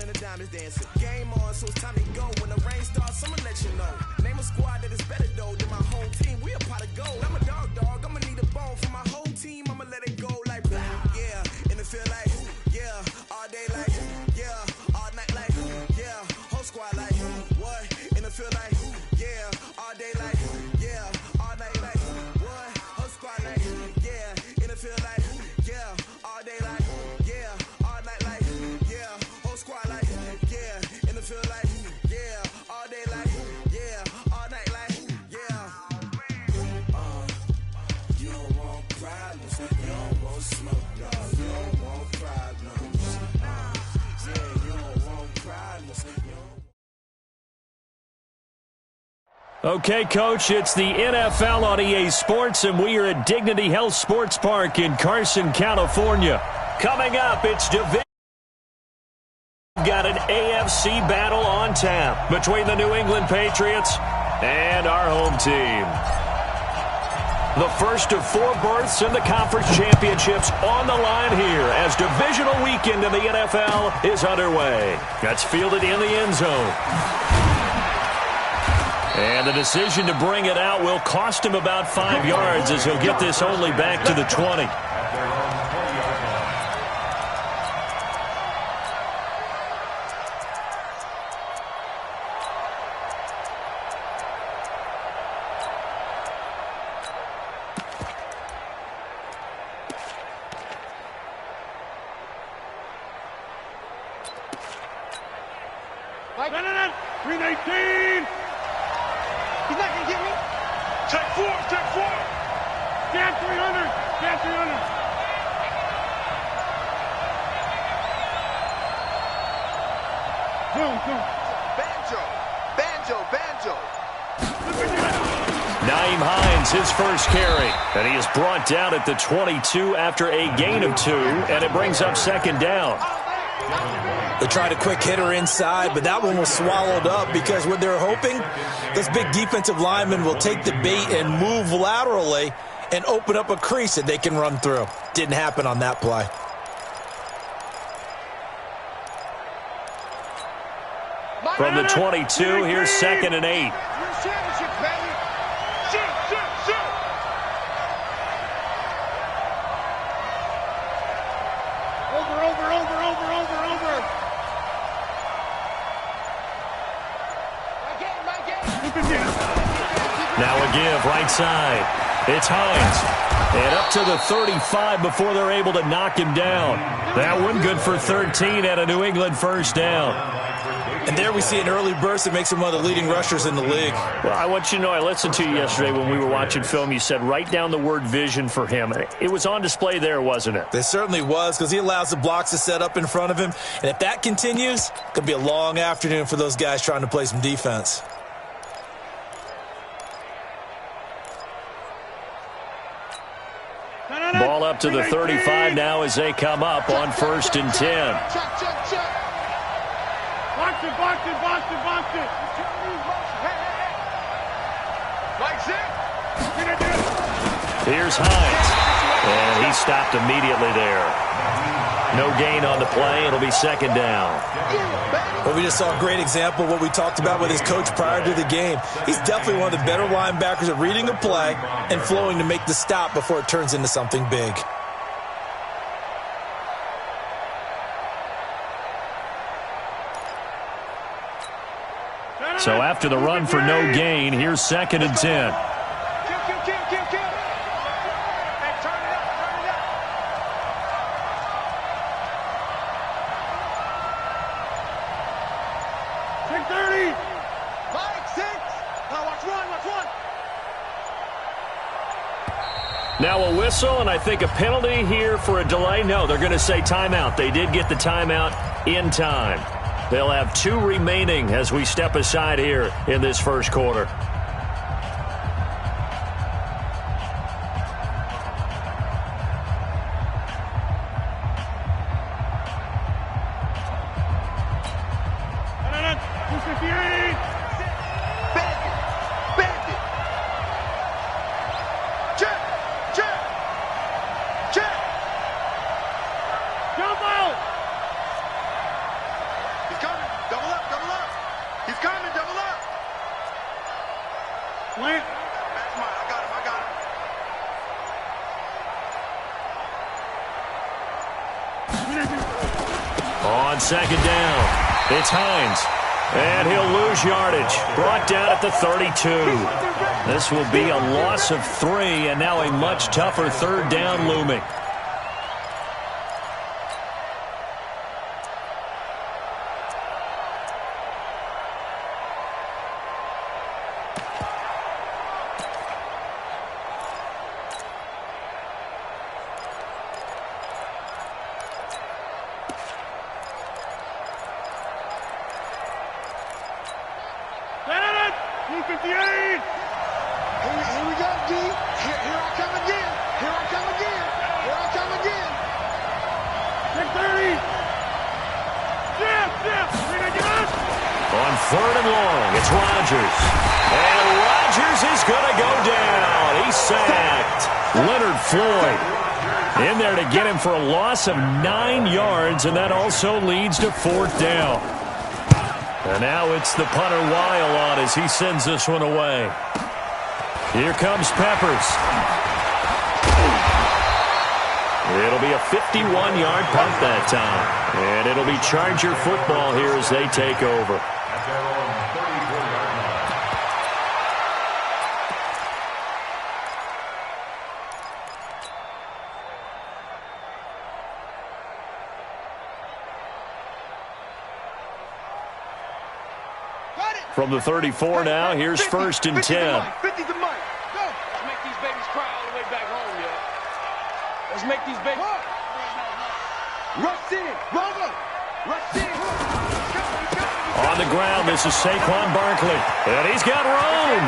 and the diamonds dancing. Game on, so it's time to go. When the rain starts, I'ma let you know. Name a squad that is better though than my whole team. We a pot of gold. I'm a dog. I'ma need a bone for my whole team. I'ma let it go like blah. Yeah, and it feel like yeah, all day like yeah, all night like yeah, whole squad like what? And it feel like yeah, all day like yeah, all night like what? Whole squad like yeah, and it feel like yeah, all day like yeah, all night like yeah, whole squad like yeah, and it feel like yeah, all day like yeah, all night like yeah. You don't want problems, you don't want smoke, dog. You don't want problems. Yeah, you don't want problems. Okay, Coach, it's the NFL on EA Sports, and we are at Dignity Health Sports Park in Carson, California. Coming up, it's division. Got an AFC battle on tap between the New England Patriots and our home team. The first of 4 berths in the conference championships on the line here as divisional weekend in the NFL is underway. That's fielded in the end zone. And the decision to bring it out will cost him about 5 yards as he'll get this only back to the 20. His first carry, and he is brought down at the 22 after a gain of 2, and it brings up second down. They tried a quick hitter inside, but that one was swallowed up because what they're hoping, this big defensive lineman will take the bait and move laterally and open up a crease that they can run through. Didn't happen on that play. From the 22, here's 2nd and 8. Now a give, right side. It's Hines. And up to the 35 before they're able to knock him down. That one good for 13 and a New England first down. And there we see an early burst that makes him one of the leading rushers in the league. Well, I want you to know, I listened to you yesterday when we were watching film. You said write down the word vision for him. It was on display there, wasn't it? It certainly was, because he allows the blocks to set up in front of him. And if that continues, it could be a long afternoon for those guys trying to play some defense. Ball up to the 35 now as they come up on 1st and 10. Box it. Here's Hines. And he stopped immediately there. No gain on the play. It'll be second down. Well, we just saw a great example of what we talked about with his coach prior to the game. He's definitely one of the better linebackers at reading a play and flowing to make the stop before it turns into something big. So after the run for no gain, here's 2nd and 10. Now a whistle, and I think a penalty here for a delay. No, they're going to say timeout. They did get the timeout in time. They'll have 2 remaining as we step aside here in this first quarter. second down. It's Hines. And he'll lose yardage. Brought down at the 32. This will be a loss of 3, and now a much tougher third down looming. On third and long, it's Rodgers. And Rodgers is going to go down. He's sacked. Leonard Floyd in there to get him for a loss of 9 yards, and that also leads to fourth down. And now it's the punter Weil on as he sends this one away. Here comes Peppers. It'll be a 51-yard punt that time. And it'll be Charger football here as they take over. From the 34 now, here's 1st and 10. 50 the mic. Go. Let's make these babies cry all the way back home, yeah. Let's make these babies. Rush in. Rush in. On the ground, this is Saquon Barkley. And he's got room.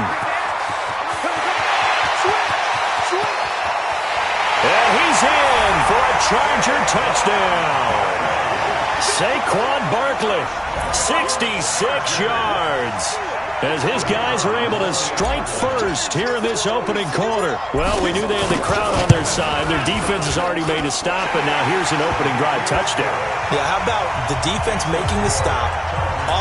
And he's in for a Charger touchdown. Saquon Barkley, 66 yards. As his guys are able to strike first here in this opening quarter. Well, we knew they had the crowd on their side. Their defense has already made a stop, and now here's an opening drive touchdown. Yeah, how about the defense making the stop,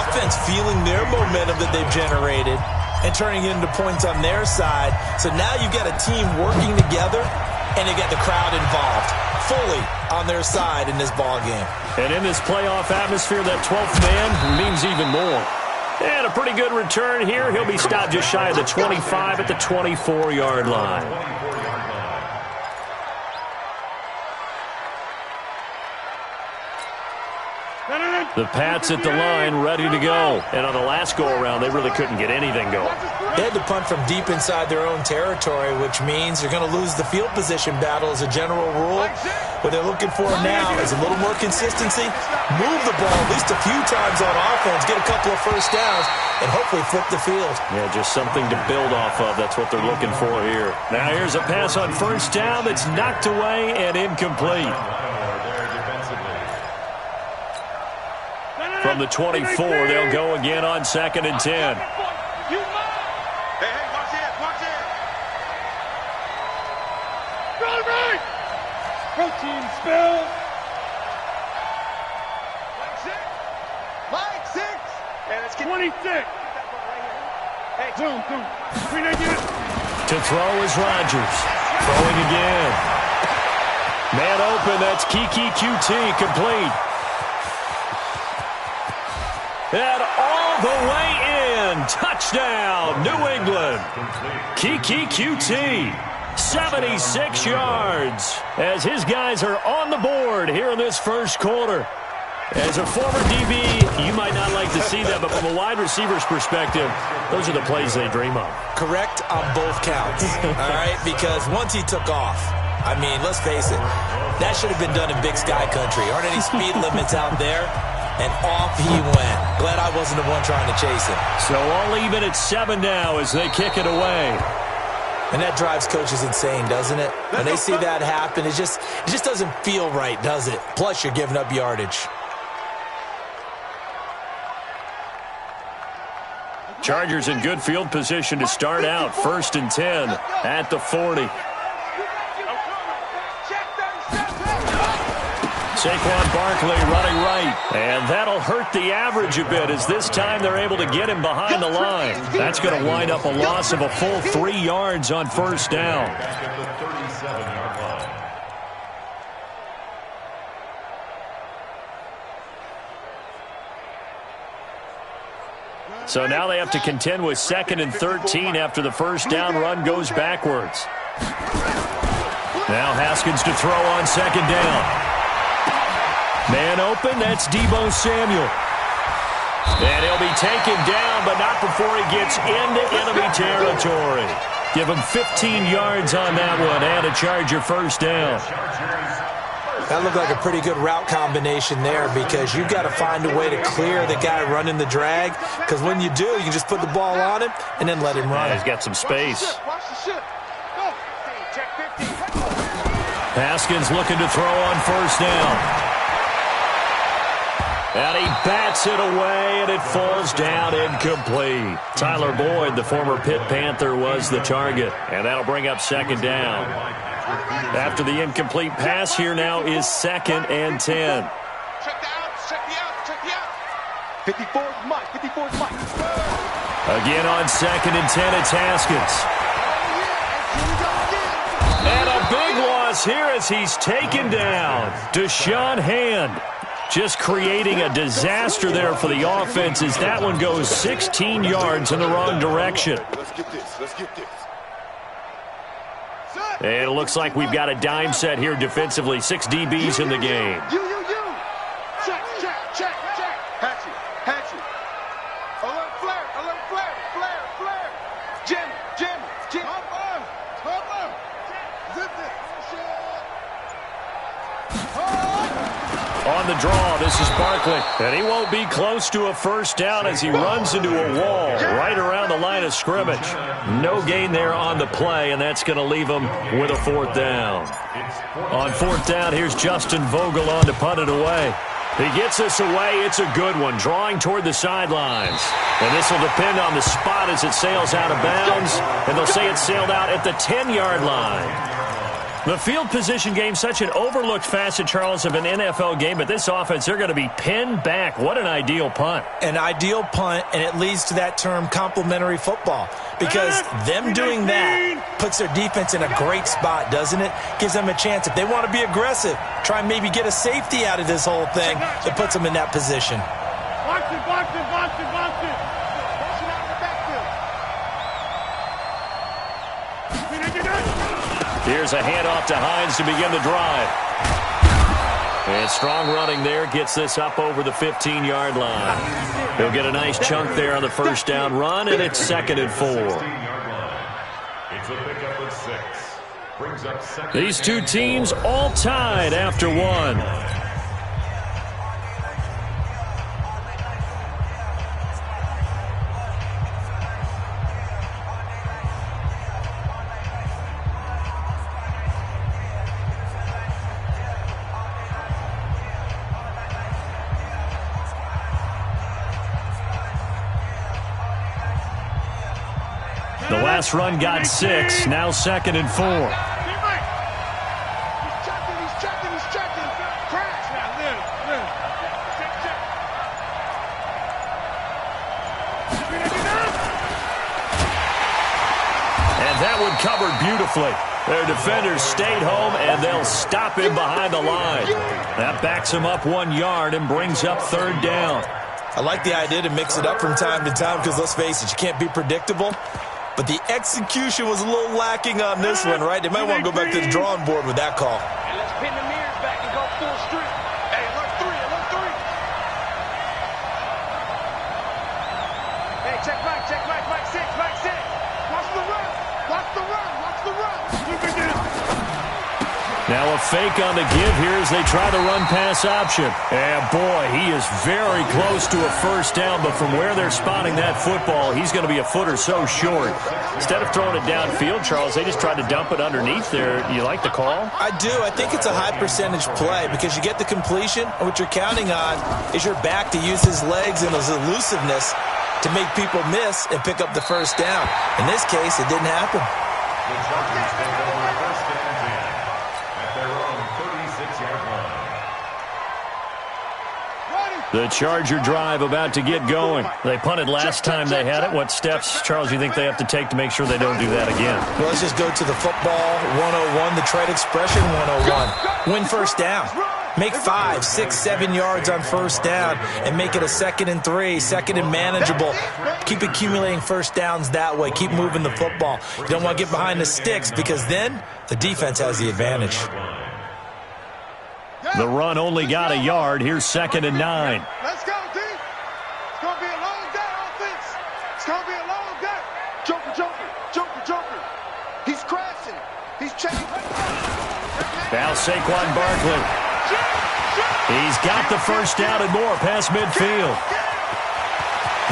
offense feeling their momentum that they've generated, and turning it into points on their side. So now you've got a team working together, and you got the crowd involved fully on their side in this ball game. And in this playoff atmosphere, that 12th man means even more. And a pretty good return here. He'll be stopped just shy of the 25 at the 24-yard line. The Pats at the line, ready to go. And on the last go-around, they really couldn't get anything going. They had to punt from deep inside their own territory, which means you're going to lose the field position battle as a general rule. What they're looking for now is a little more consistency, move the ball at least a few times on offense, get a couple of first downs, and hopefully flip the field. Yeah, just something to build off of. That's what they're looking for here. Now here's a pass on first down that's knocked away and incomplete. From the 24, they'll go again on 2nd and 10. Hey, watch it, watch it. Right. Protein spill. Line 6. Hey, let's get 26. Hey, zoom. To throw is Rodgers. Throwing again. Man open, that's Kiki QT, complete. And all the way in. Touchdown, New England. Kiki QT, 76 yards. As his guys are on the board here in this first quarter. As a former DB, you might not like to see that, but from a wide receiver's perspective, those are the plays they dream of. Correct on both counts, all right? Because once he took off, I mean, let's face it, that should have been done in Big Sky Country. Aren't any speed limits out there? And off he went. Glad I wasn't the one trying to chase him. So all even at 7 now as they kick it away. And that drives coaches insane, doesn't it? When they see that happen, it just doesn't feel right, does it? Plus, you're giving up yardage. Chargers in good field position to start out. 1st and 10 at the 40. Saquon Barkley running right. And that'll hurt the average a bit as this time they're able to get him behind the line. That's going to wind up a loss of a full 3 yards on first down. So now they have to contend with 2nd and 13 after the first down run goes backwards. Now Haskins to throw on 2nd down. Man open, that's Deebo Samuel. And he'll be taken down, but not before he gets into enemy territory. Give him 15 yards on that one and a Charger first down. That looked like a pretty good route combination there because you've got to find a way to clear the guy running the drag, because when you do, you can just put the ball on him and then let him run. Yeah, he's got some space. Haskins looking to throw on first down. And he bats it away, and it falls down incomplete. Tyler Boyd, the former Pitt Panther, was the target, and that'll bring up 2nd down. After the incomplete pass, here now is 2nd and 10. Check the out, check the out. 54 is Mike, 54 is Mike. Again on 2nd and 10, it's Haskins. And a big loss here as he's taken down. Deshaun Hand just creating a disaster there for the offense as that one goes 16 yards in the wrong direction. Let's get this. And it looks like we've got a dime set here defensively. 6 DBs in the game. You. Check. Hatchet. Alert flare. Jim. Hopper. Zip it. On the draw, this is Barkley. And he won't be close to a first down as he runs into a wall right around the line of scrimmage. No gain there on the play, and that's going to leave him with a 4th down. On 4th down, here's Justin Vogel on to punt it away. He gets this away. It's a good one, drawing toward the sidelines. And this will depend on the spot as it sails out of bounds. And they'll say it sailed out at the 10-yard line. The field position game, such an overlooked facet, Charles, of an NFL game, but this offense, they're going to be pinned back. What an ideal punt. An ideal punt, and it leads to that term complementary football, because them doing that puts their defense in a great spot, doesn't it? Gives them a chance. If they want to be aggressive, try and maybe get a safety out of this whole thing, it puts them in that position. Box it. Box it out of the backfield. Here's a handoff to Hines to begin the drive. And strong running there gets this up over the 15-yard line. He'll get a nice chunk there on the first down run, and it's 2nd and 4. These two teams all tied after one. The last run got 6, now 2nd and 4. He's checking. Crash now, little. And that one covered beautifully. Their defenders stayed home, and they'll stop him behind the line. That backs him up 1 yard and brings up 3rd down. I like the idea to mix it up from time to time because, let's face it, you can't be predictable. But the execution was a little lacking on this one, right? They might want to go back to the drawing board with that call. And let's pin the mirrors back and go full strength. Hey, alert 3. Hey, check Mike 6. Watch the run. Now a fake on the give here as they try the run-pass option. And boy, he is very close to a first down, but from where they're spotting that football, he's going to be a foot or so short. Instead of throwing it downfield, Charles, they just tried to dump it underneath there. You like the call? I do. I think it's a high-percentage play because you get the completion, and what you're counting on is your back to use his legs and his elusiveness to make people miss and pick up the first down. In this case, it didn't happen. The Charger drive about to get going. They punted last time they had it. What steps, Charles, do you think they have to take to make sure they don't do that again? Well, let's just go to the football 101, the trade expression 101. Win first down. Make 5, 6, 7 yards on first down and make it a 2nd and 3, 2nd and manageable. Keep accumulating first downs that way. Keep moving the football. You don't want to get behind the sticks because then the defense has the advantage. The run only got a yard. Here's 2nd and 9. Let's go, D. It's going to be a long day offense. It's going to be a long day. Joker, Joker, Joker, Joker. He's crashing. He's checking. Now Saquon Barkley. He's got the first down and more past midfield.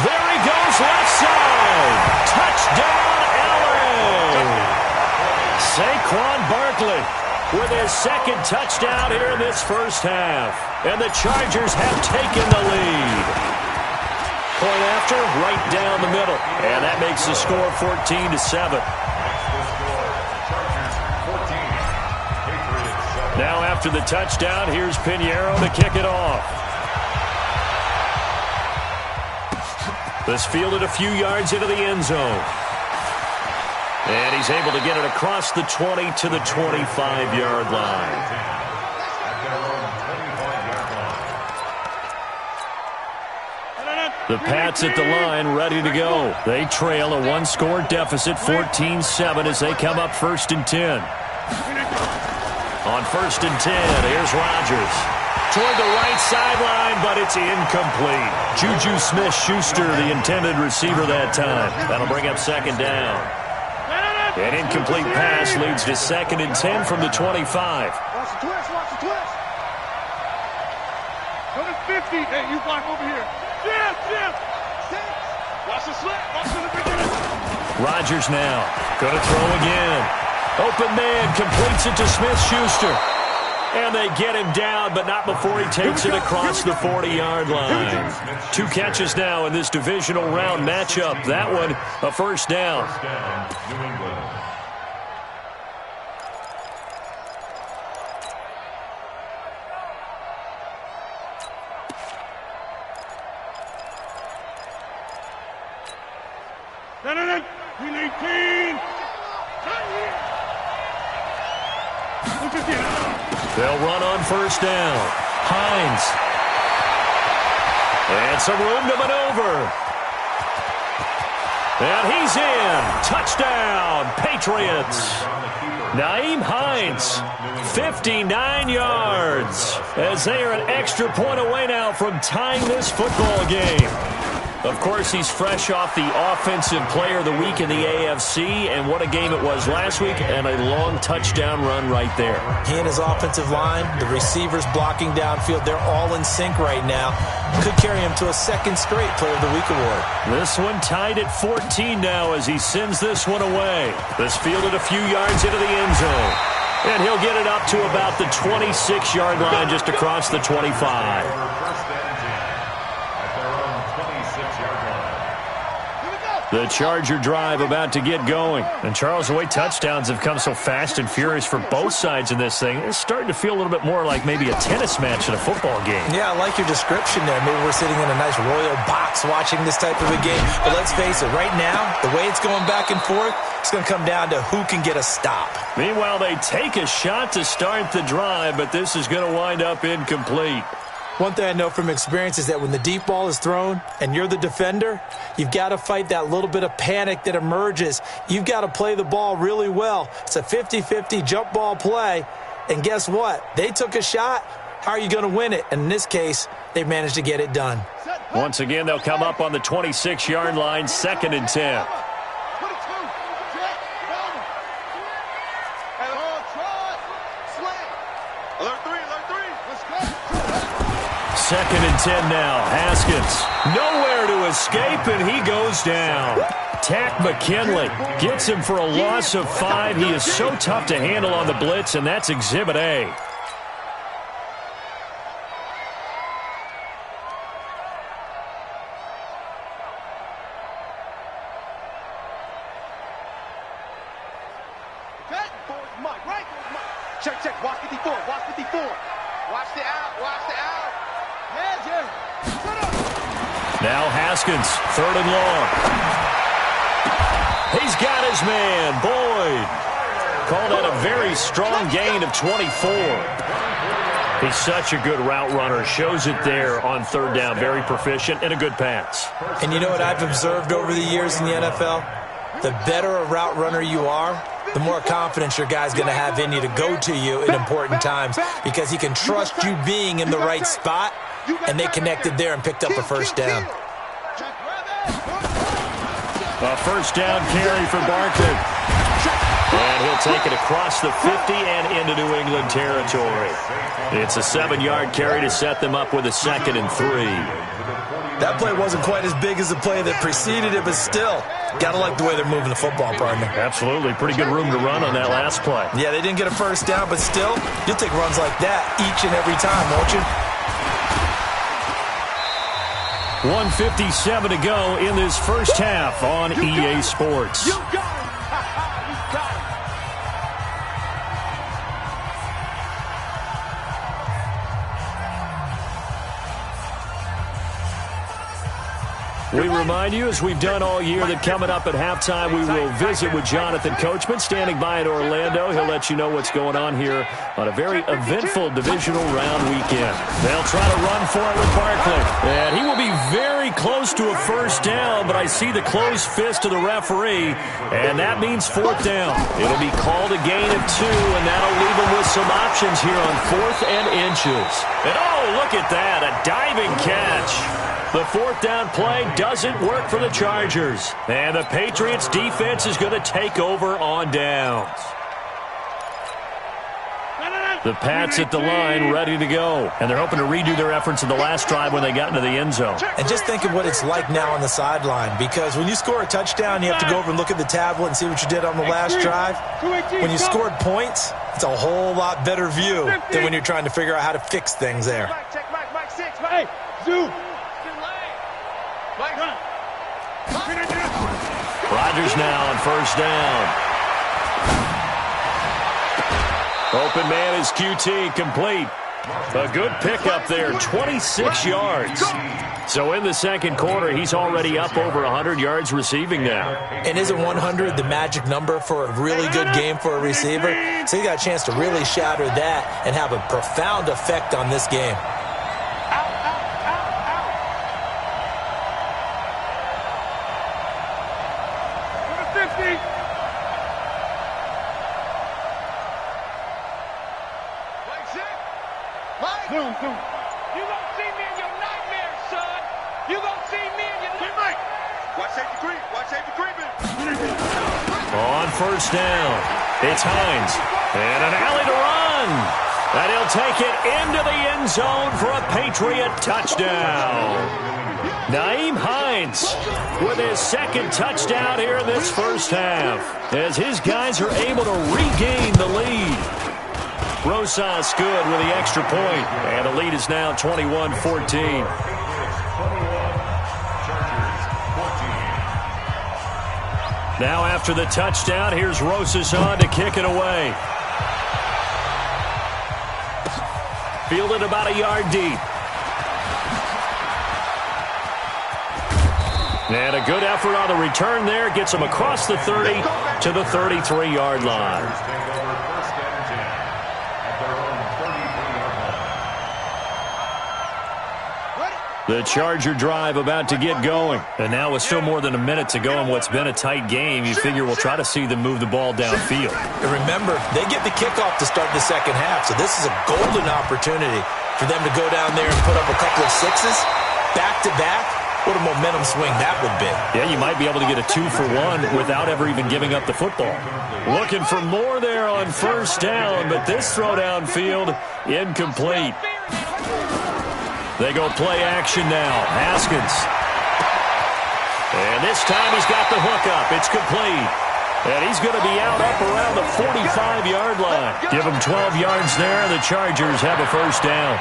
There he goes, left side. Touchdown, LA. Saquon Barkley with his 2nd touchdown here in this first half. And the Chargers have taken the lead. Point after, right down the middle. And that makes the score 14-7. Now after the touchdown, here's Pinheiro to kick it off. This fielded a few yards into the end zone. And he's able to get it across the 20 to the 25-yard line. The Pats at the line, ready to go. They trail a 1-score deficit, 14-7, as they come up 1st and 10. On 1st and 10, here's Rodgers. Toward the right sideline, but it's incomplete. Juju Smith-Schuster, the intended receiver that time. That'll bring up 2nd down. An incomplete pass leads to 2nd and 10 from the 25. Watch the twist, watch the twist. Go to 50. Hey, you block over here. Jim, Jim. Watch the slip, watch the beginning. Rodgers now, going to throw again. Open man, completes it to Smith-Schuster. And they get him down, but not before he takes it across the 40-yard line. 2 catches now in this divisional round matchup. That one, a first down. No. We need 18. They'll run on first down. Hines. And some room to maneuver. And he's in. Touchdown, Patriots. Nyheim Hines, 59 yards, as they are an extra point away now from tying this football game. Of course, he's fresh off the Offensive Player of the Week in the AFC, and what a game it was last week, and a long touchdown run right there. He and his offensive line, the receivers blocking downfield, they're all in sync right now. Could carry him to a 2nd straight Player of the Week award. This one tied at 14 now as he sends this one away. This fielded a few yards into the end zone, and he'll get it up to about the 26-yard line just across the 25. The Charger drive about to get going. And, Charles, the way touchdowns have come so fast and furious for both sides in this thing, it's starting to feel a little bit more like maybe a tennis match in a football game. Yeah, I like your description there. Maybe we're sitting in a nice royal box watching this type of a game. But let's face it, right now, the way it's going back and forth, it's going to come down to who can get a stop. Meanwhile, they take a shot to start the drive, but this is going to wind up incomplete. One thing I know from experience is that when the deep ball is thrown and you're the defender, you've got to fight that little bit of panic that emerges. You've got to play the ball really well. It's a 50-50 jump ball play. And guess what? They took a shot. How are you going to win it? And in this case, they managed to get it done. Once again, they'll come up on the 26-yard line, 2nd and 10. Second and 10 now. Haskins nowhere to escape, and he goes down. Tack McKinley gets him for a loss of 5. He is so tough to handle on the blitz, and that's Exhibit A. Check. Watch 54. Watch 54. Watch the out. Watch the out. Now Haskins, 3rd and long. He's got his man, Boyd. Called out a very strong gain of 24. He's such a good route runner. Shows it there on third down. Very proficient and a good pass. And you know what I've observed over the years in the NFL? The better a route runner you are, the more confidence your guy's going to have in you to go to you in important times because he can trust you being in the right spot, and they connected there and picked up a first down. A first down carry for Barkley. And he'll take it across the 50 and into New England territory. It's a 7-yard carry to set them up with a 2nd and 3. That play wasn't quite as big as the play that preceded it, but still, got to like the way they're moving the football, partner. Absolutely. Pretty good room to run on that last play. Yeah, they didn't get a first down, but still, you'll take runs like that each and every time, won't you? 1:57 to go in this first half on EA Sports. You got it. You got it. We remind you, as we've done all year, that coming up at halftime, we will visit with Jonathan Coachman, standing by in Orlando. He'll let you know what's going on here on a very eventful divisional round weekend. They'll try to run for it with Barkley. And he will be very close to a first down, but I see the closed fist of the referee, and that means 4th down. It'll be called a gain of 2, and that'll leave him with some options here on 4th and inches. And oh, look at that, a diving catch. The 4th down play doesn't work for the Chargers. And the Patriots defense is going to take over on downs. The Pats at the line, ready to go. And they're hoping to redo their efforts in the last drive when they got into the end zone. And just think of what it's like now on the sideline, because when you score a touchdown, you have to go over and look at the tablet and see what you did on the last drive. When you scored points, it's a whole lot better view than when you're trying to figure out how to fix things there. Hey, Zoo. Rodgers now on first down. Open man is QT, complete. A good pickup there, 26 yards. So in the second quarter, he's already up over 100 yards receiving now. And isn't 100 the magic number for a really good game for a receiver? So he got a chance to really shatter that and have a profound effect on this game. You gonna see me in your nightmares, son. You gonna see me in your nightmares. Watch safety creep. Watch safety creeping. On first down, it's Hines. And an alley to run. And he'll take it into the end zone for a Patriot touchdown. Nyheim Hines with his 2nd touchdown here in this first half, as his guys are able to regain the lead. Rosas good with the extra point, and the lead is now 21-14. Now after the touchdown, here's Rosas on to kick it away. Fielded about a yard deep. And a good effort on the return there. Gets him across the 30 to the 33-yard line. The Charger drive about to get going. And now with still more than a minute to go in what's been a tight game, you figure we'll try to see them move the ball downfield. And remember, they get the kickoff to start the second half, so this is a golden opportunity for them to go down there and put up a couple of sixes back-to-back. What a momentum swing that would be. Yeah, you might be able to get a 2-for-1 without ever even giving up the football. Looking for more there on first down, but this throw downfield incomplete. They go play action now. Haskins. And this time he's got the hook up. It's complete. And he's going to be out up around the 45-yard line. Give him 12 yards there. The Chargers have a first down.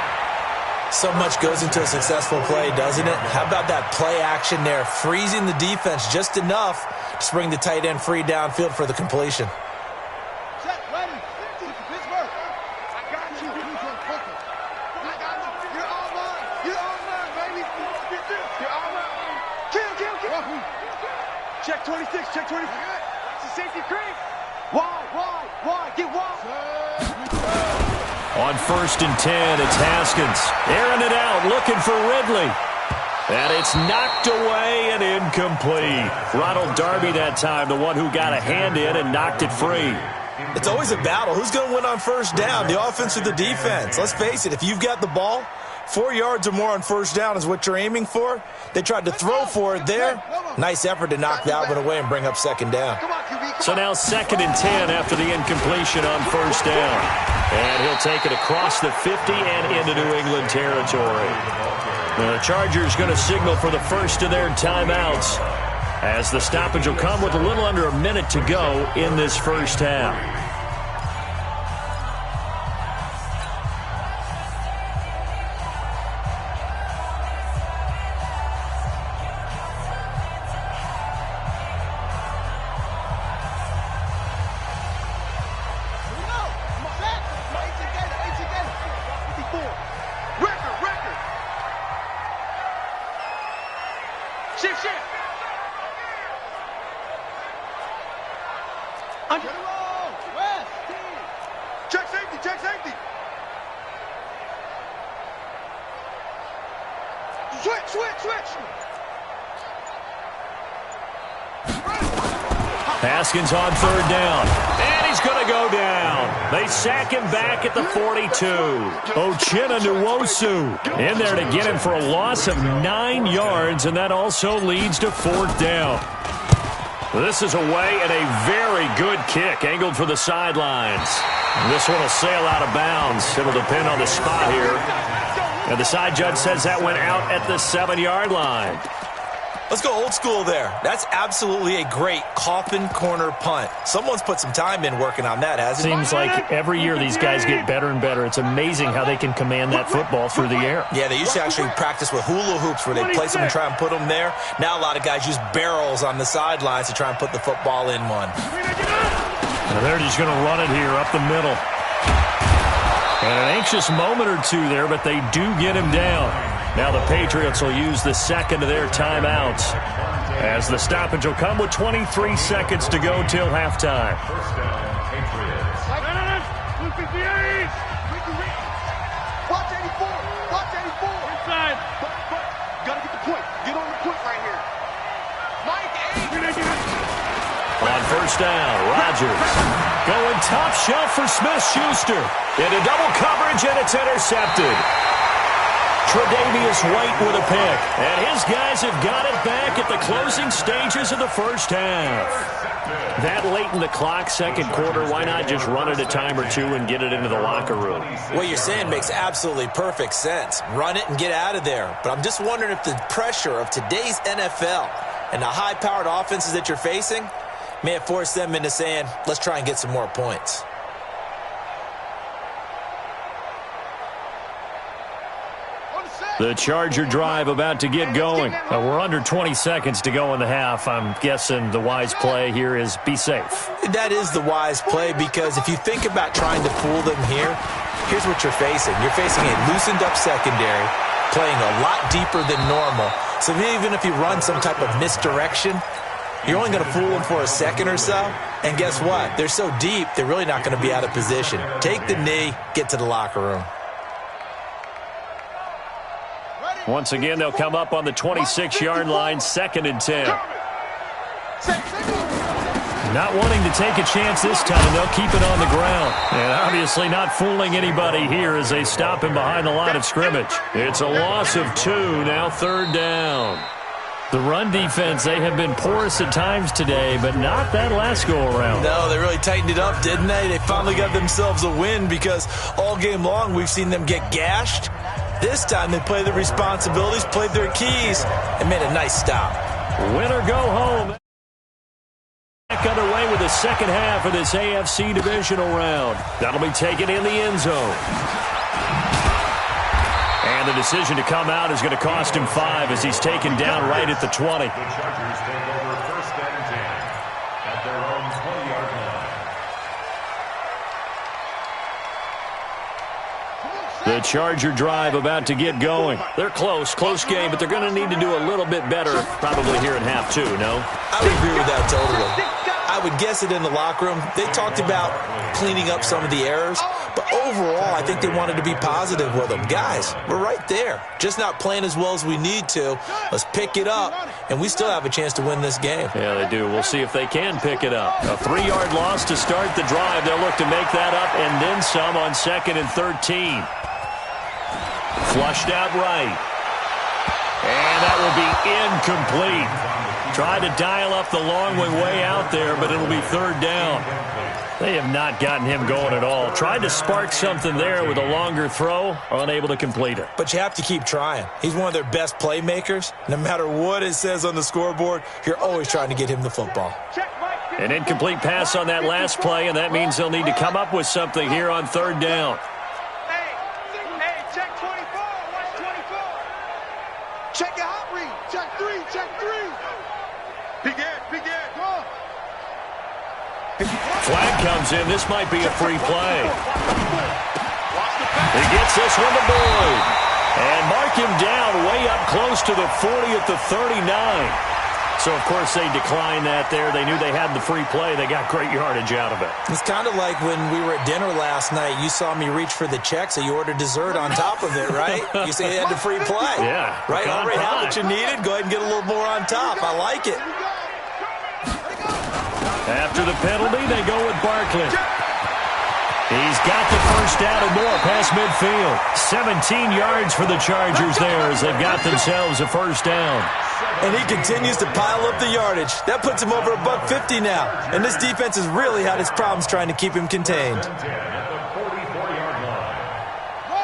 So much goes into a successful play, doesn't it? How about that play action there, freezing the defense just enough to spring the tight end free downfield for the completion. Set, ready. Pittsburgh. I got you. I got you. You're all mine. You're all mine, baby. You're all mine. Kill. Check 26. Check 26. It's a safety creep. Wide. Get wide. On 1st and 10, it's Haskins. Airing it out, looking for Ridley. And it's knocked away and incomplete. Ronald Darby that time, the one who got a hand in and knocked it free. It's always a battle. Who's going to win on 1st down, the offense or the defense? Let's face it, if you've got the ball, 4 yards or more on 1st down is what you're aiming for. They tried to throw for it there. Nice effort to knock that one away and bring up 2nd down. So now 2nd and 10 after the incompletion on 1st down. And he'll take it across the 50 and into New England territory. The Chargers going to signal for the first of their timeouts, as the stoppage will come with a little under a minute to go in this first half. Haskins on 3rd down, and he's going to go down. They sack him back at the 42. Uchenna Nwosu in there to get him for a loss of 9 yards, and that also leads to 4th down. This is away and a very good kick, angled for the sidelines. And this one will sail out of bounds. It'll depend on the spot here. And the side judge says that went out at the 7-yard line. Let's go old school there. That's absolutely a great coffin corner punt. Someone's put some time in working on that, hasn't it? Seems like every year these guys get better and better. It's amazing how they can command that football through the air. Yeah, they used to actually practice with hula hoops where they place them and try and put them there. Now a lot of guys use barrels on the sidelines to try and put the football in one. And they're just going to run it here up the middle. And an anxious moment or two there, but they do get him down. Now the Patriots will use the second of their timeouts, as the stoppage will come with 23 seconds to go till halftime. First down, Patriots. Watch 84. Watch 84. Inside. But, gotta get the point. Get on the point right here. Mike, on 1st down, Rodgers going top shelf for Smith-Schuster. Into double coverage, and it's intercepted. Tre'Davious White with a pick, and his guys have got it back at the closing stages of the first half. That late in the clock, 2nd quarter, why not just run it a time or two and get it into the locker room? What you're saying makes absolutely perfect sense. Run it and get out of there. But I'm just wondering if the pressure of today's NFL and the high-powered offenses that you're facing may have forced them into saying, let's try and get some more points. The Charger drive about to get going. We're under 20 seconds to go in the half. I'm guessing the wise play here is be safe. That is the wise play, because if you think about trying to fool them here, here's what you're facing. You're facing a loosened up secondary, playing a lot deeper than normal. So even if you run some type of misdirection, you're only going to fool them for a second or so. And guess what? They're so deep, they're really not going to be out of position. Take the knee, get to the locker room. Once again, they'll come up on the 26-yard line, 2nd and 10. Not wanting to take a chance this time, they'll keep it on the ground. And obviously not fooling anybody here as they stop him behind the line of scrimmage. It's a loss of 2, now 3rd down. The run defense, they have been porous at times today, but not that last go-around. No, they really tightened it up, didn't they? They finally got themselves a win, because all game long we've seen them get gashed. This time they played their responsibilities, played their keys, and made a nice stop. Win or go home. Back underway with the second half of this AFC divisional round. That'll be taken in the end zone. And the decision to come out is going to cost him 5 as he's taken down right at the 20. The Chargers take over 1st and 10 at their own 20-yard line. The Charger drive about to get going. They're close game, but they're going to need to do a little bit better probably here in half 2, no? I would agree with that totally. I would guess it in the locker room. They talked about cleaning up some of the errors, but overall, I think they wanted to be positive with them. Guys, we're right there. Just not playing as well as we need to. Let's pick it up, and we still have a chance to win this game. Yeah, they do. We'll see if they can pick it up. A 3-yard loss to start the drive. They'll look to make that up and then some on 2nd and 13. Flushed out right. And that will be incomplete. Tried to dial up the long way out there, but it'll be 3rd down. They have not gotten him going at all. Tried to spark something there with a longer throw, unable to complete it. But you have to keep trying. He's one of their best playmakers. No matter what it says on the scoreboard, you're always trying to get him the football. An incomplete pass on that last play, and that means they'll need to come up with something here on 3rd down. Hey, check 24. Watch 24. Check your hot read. Check 3. Peek in. Go on. Flag comes in. This might be a free play. He gets this one to Boyd. And mark him down way up close to the 40 at the 39. So, of course, they declined that there. They knew they had the free play. They got great yardage out of it. It's kind of like when we were at dinner last night. You saw me reach for the check, so you ordered dessert on top of it, right? You say you had the free play. Yeah. Right? Already had what you needed. Go ahead and get a little more on top. I like it. After the penalty, they go with Barkley. He's got the first down and more past midfield. 17 yards for the Chargers there as they've got themselves a first down. And he continues to pile up the yardage. That puts him over $150 now. And this defense has really had its problems trying to keep him contained.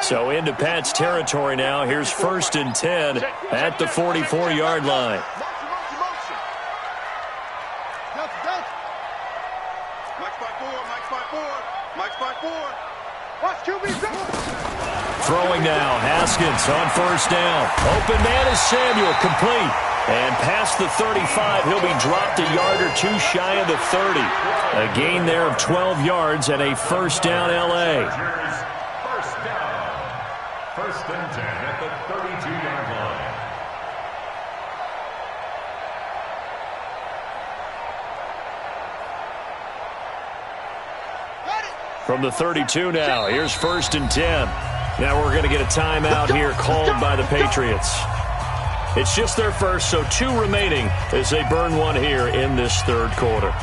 So into Pat's territory now. Here's 1st and 10 at the 44-yard line. Throwing now, Haskins on 1st down. Open man is Samuel, complete. And past the 35, he'll be dropped a yard or two shy of the 30. A gain there of 12 yards and a 1st down L.A. First down. 1st and 10 at the 32-yard line. From the 32 now, here's 1st and 10. Now we're going to get a timeout here called by the Patriots. It's just their first, so 2 remaining as they burn one here in this 3rd quarter.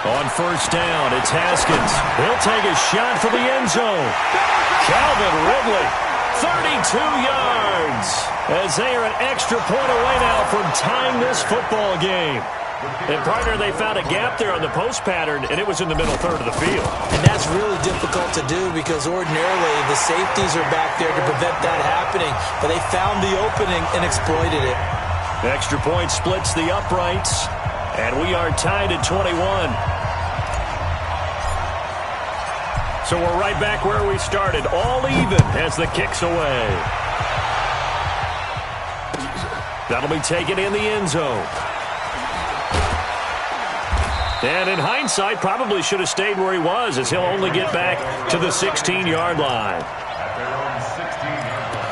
On 1st down, it's Haskins. He'll take a shot for the end zone. Calvin Ridley, 32 yards, as they are an extra point away now from tying this football game. And, partner, they found a gap there on the post pattern, and it was in the middle 3rd of the field. And that's really difficult to do because ordinarily the safeties are back there to prevent that happening. But they found the opening and exploited it. Extra point splits the uprights, and we are tied at 21. So we're right back where we started, all even as the kick's away. That'll be taken in the end zone. And in hindsight, probably should have stayed where he was, as he'll only get back to the 16-yard line. At their own 16-yard line.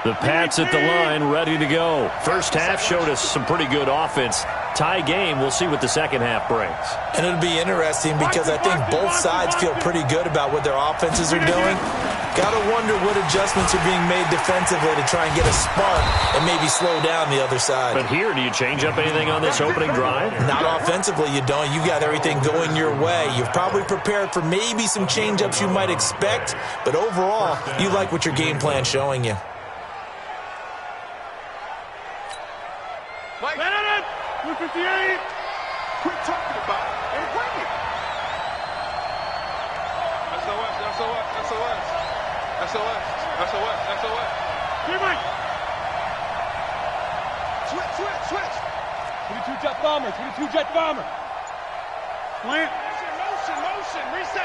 The Pats at the line, ready to go. First half showed us some pretty good offense. Tie game, we'll see what the second half brings. And it'll be interesting because I think both sides feel pretty good about what their offenses are doing. Got to wonder what adjustments are being made defensively to try and get a spark and maybe slow down the other side. But here, do you change up anything on this opening drive? Not offensively, you don't. You've got everything going your way. You've probably prepared for maybe some change-ups you might expect, but overall, you like what your game plan's showing you. Mike, 258. Quit talking about it and bring it. SOS. SOS. SOS. SOS. SOS. Switch. 22 jet bomber. 22 jet bomber. Plant. Motion. Reset.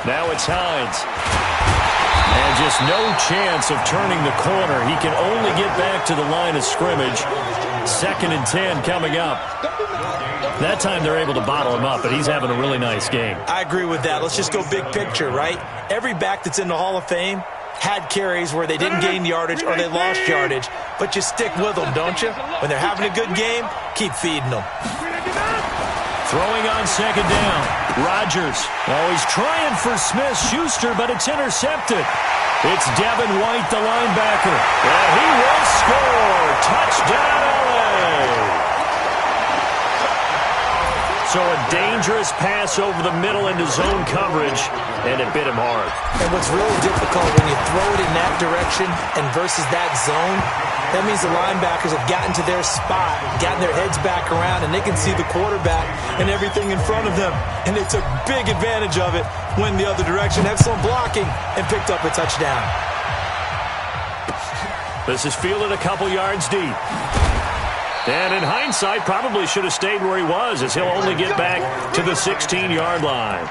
Now it's Hines. And just no chance of turning the corner. He can only get back to the line of scrimmage. 2nd and 10 coming up. That time they're able to bottle him up, but he's having a really nice game. I agree with that. Let's just go big picture, right? Every back that's in the Hall of Fame had carries where they didn't gain yardage or they lost yardage, but you stick with them, don't you? When they're having a good game, keep feeding them. Throwing on 2nd down. Rodgers. Oh, he's trying for Smith-Schuster, but it's intercepted. It's Devin White, the linebacker. And he will score. Touchdown, LA. So a dangerous pass over the middle into zone coverage, and it bit him hard. And what's really difficult when you throw it in that direction and versus that zone, that means the linebackers have gotten to their spot, gotten their heads back around, and they can see the quarterback and everything in front of them. And they took big advantage of it, went the other direction, had some blocking, and picked up a touchdown. This is fielded a couple yards deep. And in hindsight, probably should have stayed where he was, as he'll only get back to the 16-yard line.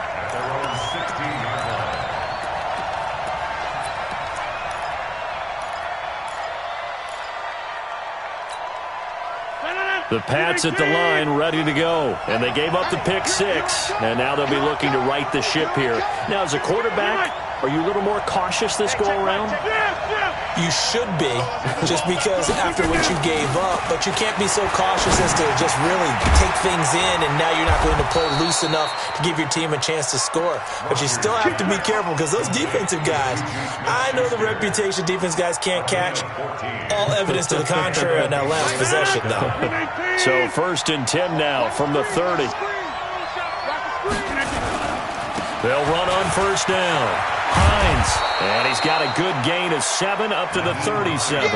The Pats at the line, ready to go. And they gave up the pick 6, and now they'll be looking to right the ship here. Now, as a quarterback, are you a little more cautious this go-around? You should be, just because after what you gave up, but you can't be so cautious as to just really take things in, and now you're not going to play loose enough to give your team a chance to score. But you still have to be careful, because those defensive guys, I know the reputation defense guys can't catch. All evidence to the contrary on that last possession, though. So 1st and 10 now from the 30. They'll run on 1st down. Hines, and he's got a good gain of 7 up to the 37.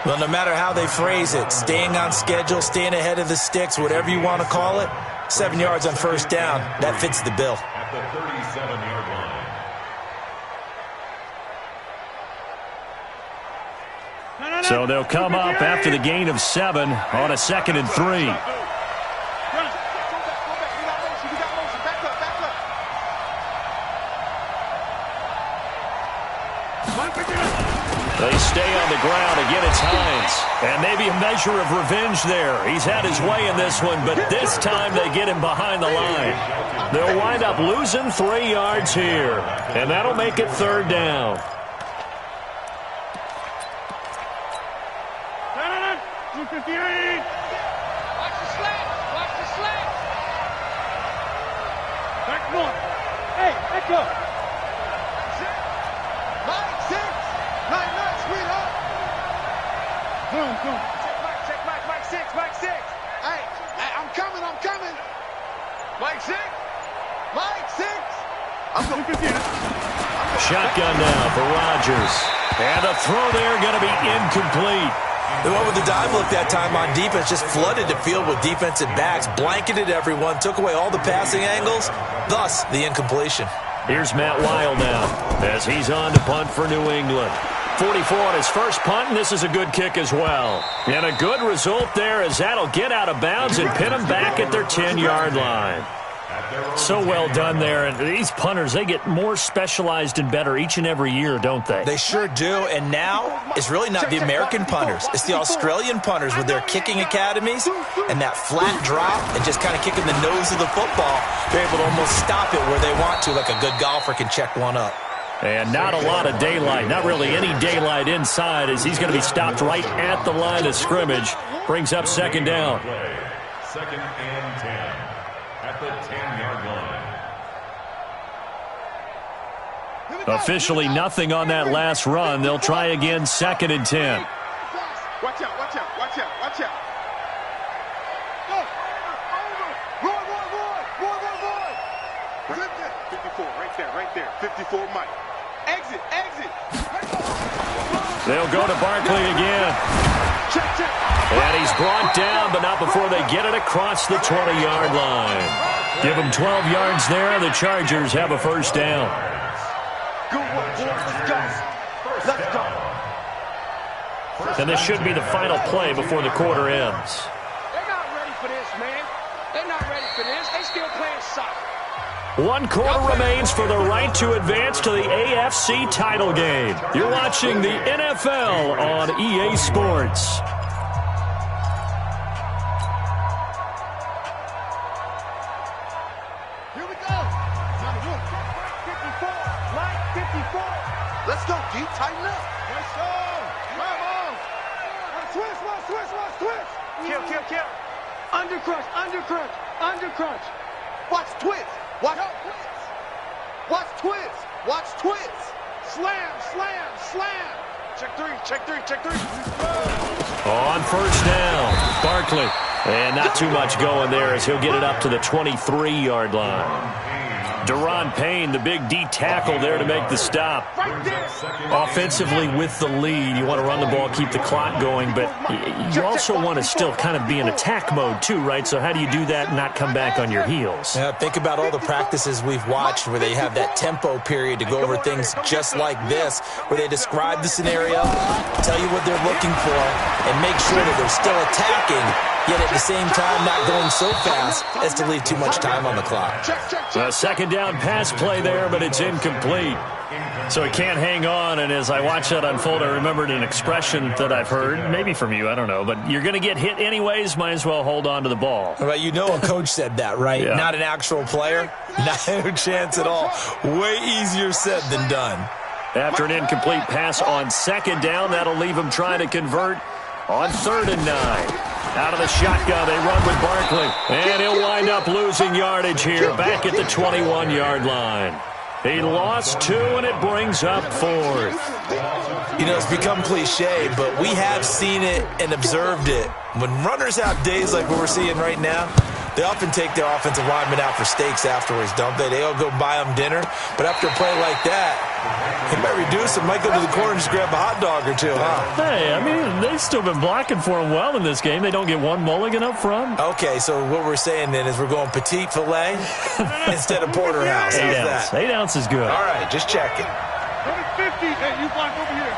Well, no matter how they phrase it, staying on schedule, staying ahead of the sticks, whatever you want to call it, 7 yards on 1st down, that fits the bill. At the 37-yard line. So they'll come up after the gain of 7 on a 2nd and 3. They stay on the ground. Again, it's Hines. And maybe a measure of revenge there. He's had his way in this one, but this time they get him behind the line. They'll wind up losing 3 yards here, and that'll make it 3rd down. Watch the slant. Back north. Hey, echo. Boom. Mike 6. Hey, I'm coming. Mike 6. I'm going. Shotgun now for Rodgers. And the throw there going to be incomplete. The one with the dive look that time on defense just flooded the field with defensive backs, blanketed everyone, took away all the passing angles, thus the incompletion. Here's Matt Weil now as he's on to punt for New England. 44 on his first punt, and this is a good kick as well. And a good result there as that'll get out of bounds and pin them back at their 10-yard line. So well done there. And these punters, they get more specialized and better each and every year, don't they? They sure do. And now it's really not the American punters. It's the Australian punters with their kicking academies and that flat drop and just kind of kicking the nose of the football. They're able to almost stop it where they want to, like a good golfer can check one up. And not a lot of daylight, not really any daylight inside, as he's going to be stopped right at the line of scrimmage. Brings up 2nd down. 2nd and 10 at the 10-yard line. Officially nothing on that last run. They'll try again, 2nd and 10. Watch out. Go. Roy. 54, right there. 54, Mike. Exit. They'll go to Barkley again. Check. And he's brought down, but not before they get it across the 20-yard line. Give them 12 yards there. The Chargers have a first down. Good work, boys. Let's go. Let's go. And this should be the final play before the quarter ends. They're not ready for this, man. They're not ready for this. They still playing soccer. One quarter remains for the right to advance to the AFC title game. You're watching the NFL on EA Sports. Here we go. Now the roof. 54. Line 54. Let's go, D. Tighten up. Let's go. Come on. Twist. Kill. Undercrunch. Watch twist. Watch twist. Slam. Check three. On first down, Barkley. And not too much going there as he'll get it up to the 23-yard line. Deron Payne, the big D tackle there to make the stop. Offensively with the lead, you want to run the ball, keep the clock going, but you also want to still kind of be in attack mode too, right? So how do you do that and not come back on your heels? Yeah, think about all the practices we've watched where they have that tempo period to go over things just like this, where they describe the scenario, tell you what they're looking for, and make sure that they're still attacking, yet at the same time not going so fast as to leave too much time on the clock. A second down pass play there, but it's incomplete. So he can't hang on, and as I watch that unfold, I remembered an expression that I've heard, maybe from you, I don't know, but you're going to get hit anyways, might as well hold on to the ball. Well, you know a coach said that, right? Yeah. Not an actual player? No chance at all. Way easier said than done. After an incomplete pass on second down, that'll leave him trying to convert on 3rd and 9. Out of the shotgun, they run with Barkley. And he'll wind up losing yardage here, back at the 21-yard line. He lost 2, and it brings up 4th. You know, it's become cliche, but we have seen it and observed it. When runners have days like what we're seeing right now, they often take their offensive linemen out for steaks afterwards, don't they? They'll go buy them dinner. But after a play like that, he might reduce it, might go to the corner and just grab a hot dog or two, huh? Hey, I mean, they've still been blocking for him well in this game. They don't get one mulligan up front. Okay, so what we're saying then is we're going petite filet instead of porterhouse. How's that? 8 ounce is good. All right, just checking. Number 50. Hey, you block over here.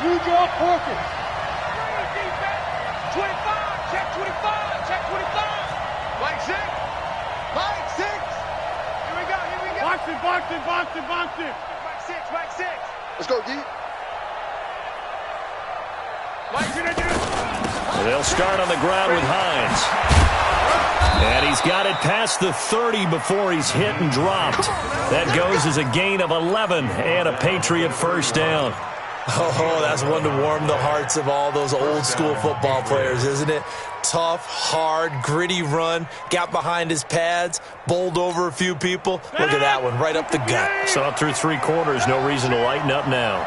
You draw Parker. 25. Check 25. Line 6. Here we go. Box it. Line 6. Let's go, D. They'll start on the ground with Hines. And he's got it past the 30 before he's hit and dropped. That goes as a gain of 11 and a Patriot first down. Oh, that's one to warm the hearts of all those old-school football players, isn't it? Tough, hard, gritty run, got behind his pads, bowled over a few people. Look at that one, right up the gut. Saw it through 3 quarters, no reason to lighten up now.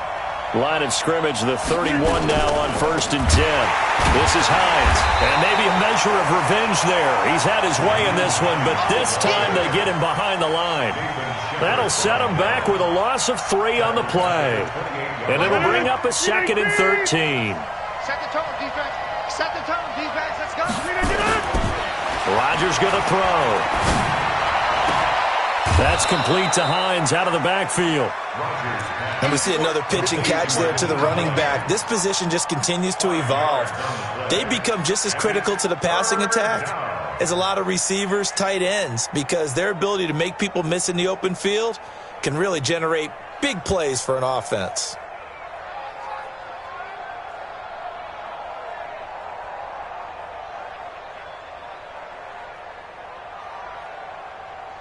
Line of scrimmage, the 31 now on 1st and 10. This is Hines, and maybe a measure of revenge there. He's had his way in this one, but this time they get him behind the line. That'll set him back with a loss of 3 on the play. And it'll bring up a 2nd and 13. Set the tone, defense. Let's go. Rodgers going to throw. That's complete to Hines out of the backfield. And we see another pitch and catch there to the running back. This position just continues to evolve. They become just as critical to the passing attack as a lot of receivers, tight ends, because their ability to make people miss in the open field can really generate big plays for an offense.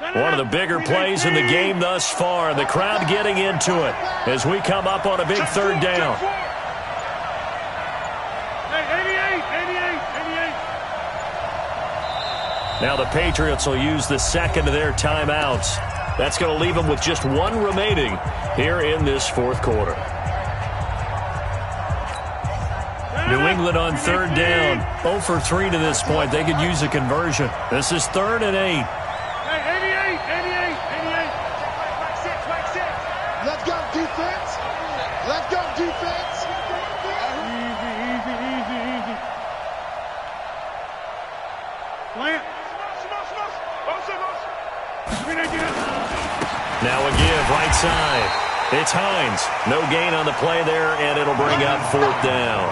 One of the bigger plays in the game thus far. The crowd getting into it as we come up on a big 3rd down. Hey, 88. Now the Patriots will use the 2nd of their timeouts. That's going to leave them with just 1 remaining here in this 4th quarter. New England on 3rd down. 0 for 3 to this point. They could use a conversion. This is 3rd and 8. Let's go, defense. Easy. Plant. Right side. It's Hines. No gain on the play there, and it'll bring up 4th down.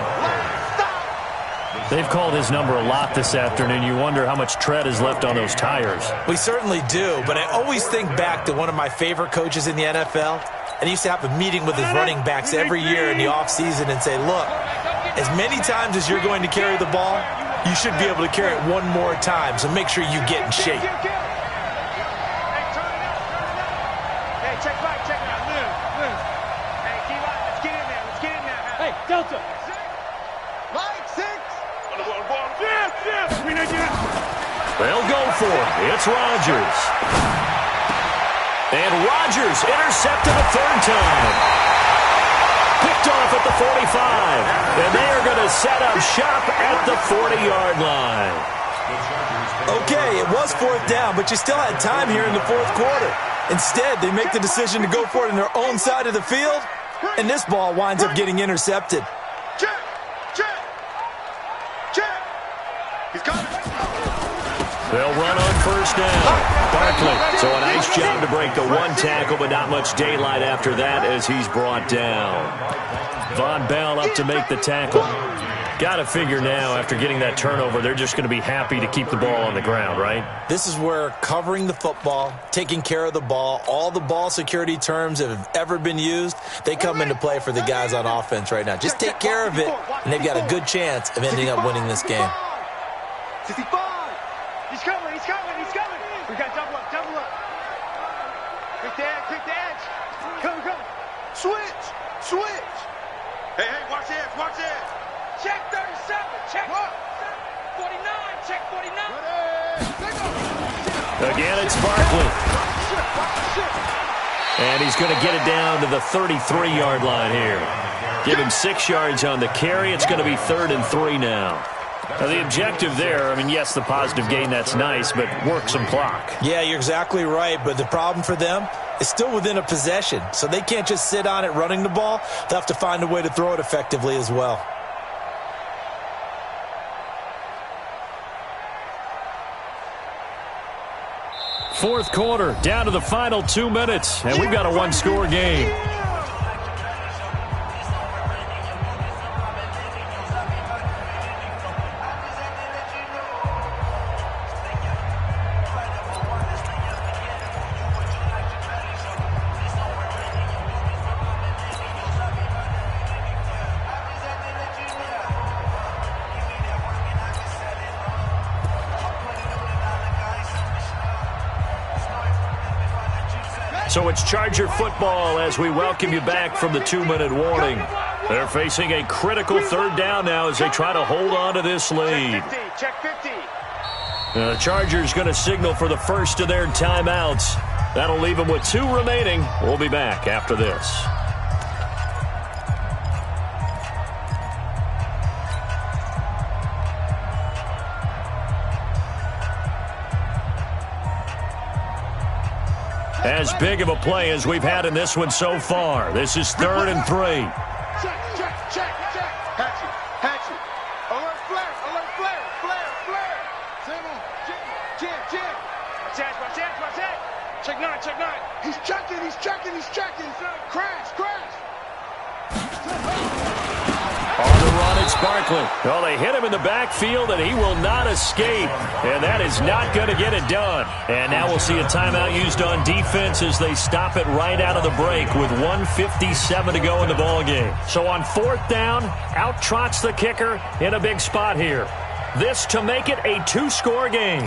They've called his number a lot this afternoon. You wonder how much tread is left on those tires. We certainly do, but I always think back to one of my favorite coaches in the NFL. And he used to have a meeting with his running backs every year in the offseason and say, look, as many times as you're going to carry the ball, you should be able to carry it one more time, so make sure you get in shape. Hey, check right, check it out. Move. Hey, D-Line, let's get in there. Let's get in there. Hey, Delta. Right, 6. They'll go for it. It's Rodgers. And Rodgers intercepted a 3rd time. Picked off at the 45. And they are going to set up shop at the 40-yard line. Okay, it was 4th down, but you still had time here in the 4th quarter. Instead, they make the decision to go for it on their own side of the field, and this ball winds up getting intercepted. Check. He's coming. They'll run on 1st down. Barkley. So a nice job to break the 1 tackle, but not much daylight after that as he's brought down. Von Bell up to make the tackle. Got to figure now, after getting that turnover, they're just going to be happy to keep the ball on the ground, right? This is where covering the football, taking care of the ball, all the ball security terms that have ever been used, they come into play for the guys on offense right now. Just take care of it, and they've got a good chance of ending up winning this game. 65. He's coming. We got double up. Quick the edge. Come. Switch. Hey, watch the edge. Check 37. Check 49. Check 49. Again, it's Barkley. And he's going to get it down to the 33-yard line here. Give him 6 yards on the carry. It's going to be 3rd and 3 now. Now, the objective there, I mean, yes, the positive gain, that's nice, but work some clock. Yeah, you're exactly right, but the problem for them is still within a possession, so they can't just sit on it running the ball. They'll have to find a way to throw it effectively as well. Fourth quarter, down to the final 2 minutes, and we've got a 1-score game. So it's Charger football as we welcome you back from the 2-minute warning. They're facing a critical 3rd down now as they try to hold on to this lead. Check 50. The Chargers going to signal for the first of their timeouts. That'll leave them with 2 remaining. We'll be back after this. As big of a play as we've had in this one so far. This is 3rd and 3. Check. Hatchet. Alert flare. Jam. Check 9. He's checking. Crash. On the run, it's Barkley. Well, they hit him in the backfield, and he will not escape. And that is not going to get it done. And now we'll see a timeout used on defense as they stop it right out of the break with 1:57 to go in the ballgame. So on 4th down, out trots the kicker in a big spot here. This to make it a 2-score game.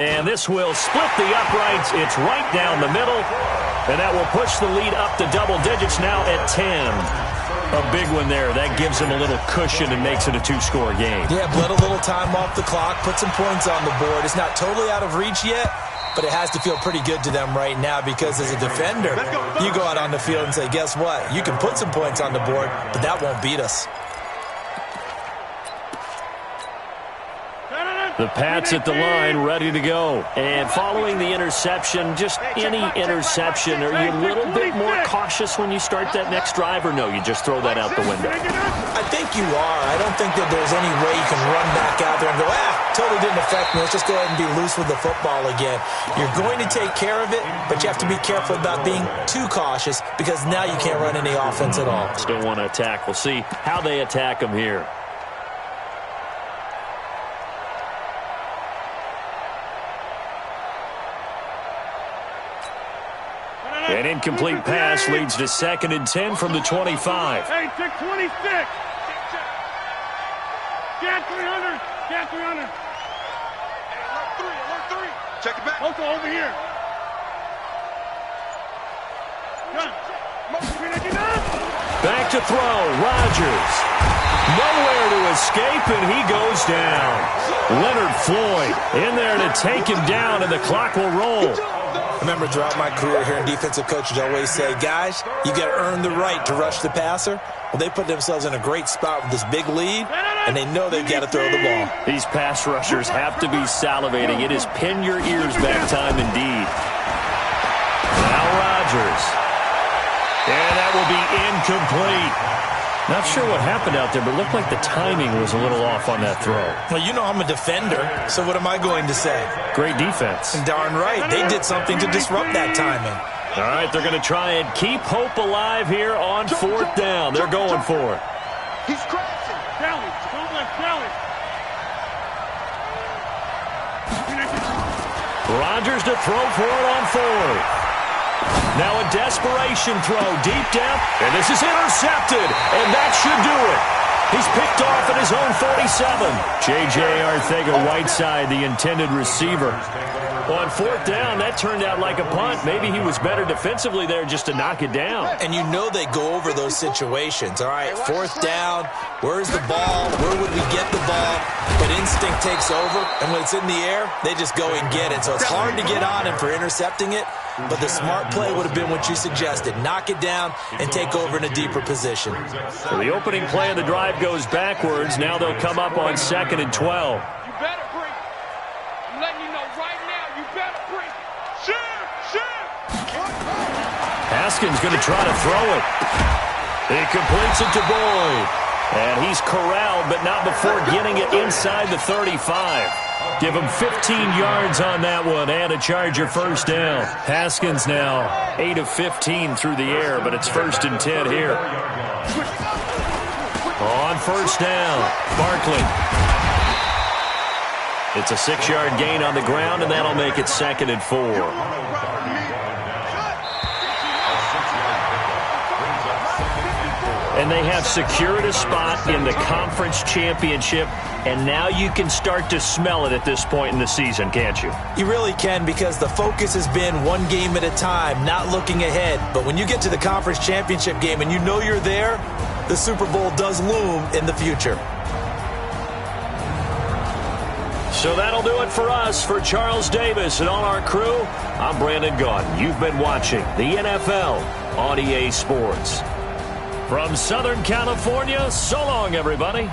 And this will split the uprights. It's right down the middle. And that will push the lead up to double digits now at 10. A big one there. That gives them a little cushion and makes it a two-score game. Yeah, bled a little time off the clock, put some points on the board. It's not totally out of reach yet, but it has to feel pretty good to them right now because as a defender, you go out on the field and say, guess what? You can put some points on the board, but that won't beat us. The Pats at the line, ready to go. And following the interception, just any interception, are you a little bit more cautious when you start that next drive, or no, you just throw that out the window? I think you are. I don't think that there's any way you can run back out there and go, totally didn't affect me. Let's just go ahead and be loose with the football again. You're going to take care of it, but you have to be careful about being too cautious because now you can't run any offense at all. Still want to attack. We'll see how they attack them here. An incomplete pass leads to 2nd and 10 from the 25. Hey, 626. Get 300. Get 300. Alert 3. Check it back. Also over here. Done. Back to throw. Rodgers. Nowhere to escape, and he goes down. Leonard Floyd in there to take him down, and the clock will roll. I remember throughout my career hearing defensive coaches always say, guys, you got to earn the right to rush the passer. Well, they put themselves in a great spot with this big lead, and they know they've got to throw the ball. These pass rushers have to be salivating. It is pin your ears back time indeed. Now Rodgers. And that will be incomplete. Not sure what happened out there, but it looked like the timing was a little off on that throw. Well, you know I'm a defender, so what am I going to say? Great defense. And darn right, they did something to disrupt that timing. All right, they're going to try and keep hope alive here on 4th down. They're going for it. He's crashing. Challenge. Don't let challenge. Rodgers to throw for it on 4th. Now a desperation throw deep down, and this is intercepted, and that should do it. He's picked off at his own 47. J.J. Arcega-Whiteside, the intended receiver. On 4th down, that turned out like a punt. Maybe he was better defensively there just to knock it down. And you know they go over those situations. All right, 4th down, where's the ball? Where would we get the ball? But instinct takes over, and when it's in the air, they just go and get it. So it's hard to get on him for intercepting it, but the smart play would have been what you suggested. Knock it down and take over in a deeper position. So the opening play of the drive goes backwards. Now they'll come up on 2nd and 12. You better bring. I'm letting you know right now, you better bring. Shit. Haskins going to try to throw it. He completes it to Boyd. And he's corralled, but not before getting it inside the 35. Give him 15 yards on that one and a Charger 1st down. Haskins now 8 of 15 through the air, but it's 1st and 10 here. On 1st down, Barkley. It's a 6-yard gain on the ground, and that'll make it 2nd and 4. And they have secured a spot in the conference championship, and now you can start to smell it at this point in the season, can't you? You really can, because the focus has been one game at a time, not looking ahead. But when you get to the conference championship game and you know you're there, the Super Bowl does loom in the future. So that'll do it for us. For Charles Davis and all our crew, I'm Brandon Gaudin. You've been watching the NFL on EA Sports. From Southern California, so long, everybody.